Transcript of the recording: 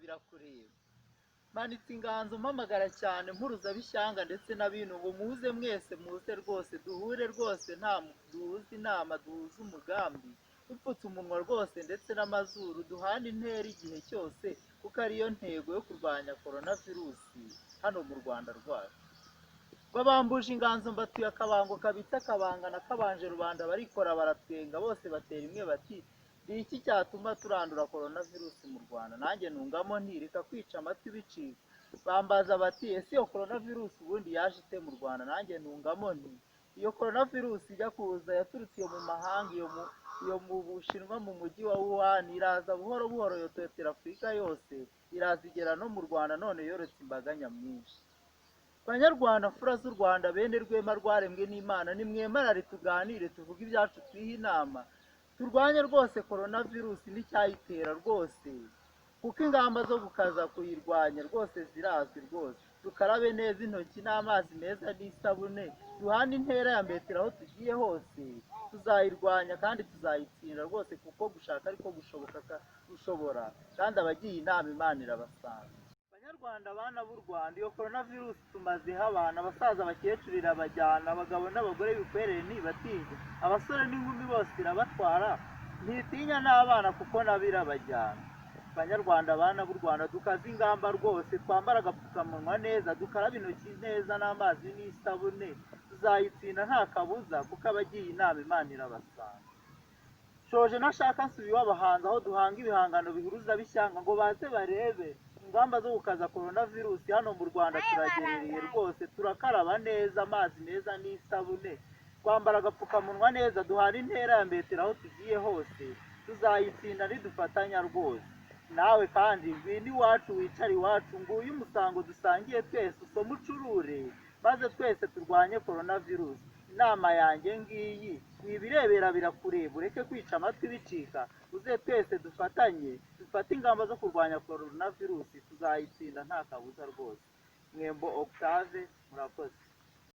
birakureba. Manitse inganzo mpamagara cyane mpuruzabishyanga ndetse n'abintu ngo muze mwese muze rwose duhure rwose duhuze inama duhuze umugambi dupfutse umunwa rwose ndetse n'amazuru duhana intera igihe cyose kuko ariyo ntego yo kurwanya coronavirusi hano mu Rwanda rwacu. Babambuje inganzo mbatuye akabango kabitse akabangana kabanje rubanda barikora baratwenga bose batera imwe bati ni iki cyatuma turandura coronavirusi mu Rwanda? Nanjye nungamo ntireka kwica amatwi bicika. Bambaza bati ese iyo coronavirusi ubundi yaje ite mu Rwanda? Nanjye nungamo nti iyo coronavirusi ijya kuza yaturutse iyo mu mahanga iyo mu Bushinwa mu mujyi wa Wuhan iraza buhoro buhoro yototera Afurika yose iraza igera no mu Rwanda none yoretse imbaga nyamwinshi. Banyarwanda mfura z'u Rwanda bene rwema rwaremwe n'Imana nimwemarare tuganire tuvuge ibyacu twihe inama turwanye rwose coronavirusi n'icyayitera rwose kuko ingamba zo gukaza kuyirwanya rwose zirazwi rwose. Dukarabe neza intoki n'amazi meza n'isabune duhane intera ya metero aho tugiye hose tuzayirwanya kandi tuzayitsinda rwose kuko gushaka ariko gushobora kandi abagiye inama Imana irabasanga. Banyarwanda bana b'u Rwanda iyo coronavirusi tumazeho abana abasaza abakecuru irabajyana abagabo n'abagore bikwerere ntibatinya abasore n'inkumi bose irabatwara ntitinya n'abana kuko nabo irabajyana. Banyarwanda bana b'u Rwanda dukaze ingamba rwose twambara agapfukamunwa neza dukaraba intoki neza n'amazi n'isabune tuzayitsinda nta kabuza kuko abagiye inama Imana irabasanga. Shoje nashaka nsubiye abahanzi aho duhanga ibihangano bihuruza bishyanga ngo baze barebe ingamba zo gukaza coronavirusi hano mu Rwanda turagerereye rwose turakaraba neza amazi meza n'isabune twambara agapfukamunwa neza duhana intera ya metero aho tugiye hose tuzayitsinda nidufatanya rwose. Nawe kandi ngwino iwacu wicare iwacu nguyu umusango dusangiye twese usome ucurure maze twese turwanye coronavirusi. Inama yanjye ngiyi wibirebera birakureba ureke kwica amatwi bicika uze twese dufatanye dufate ingamba zo kurwanya coronavirusi tuzayitsinda nta kabuza rwose. Mwembo Octave murakoze.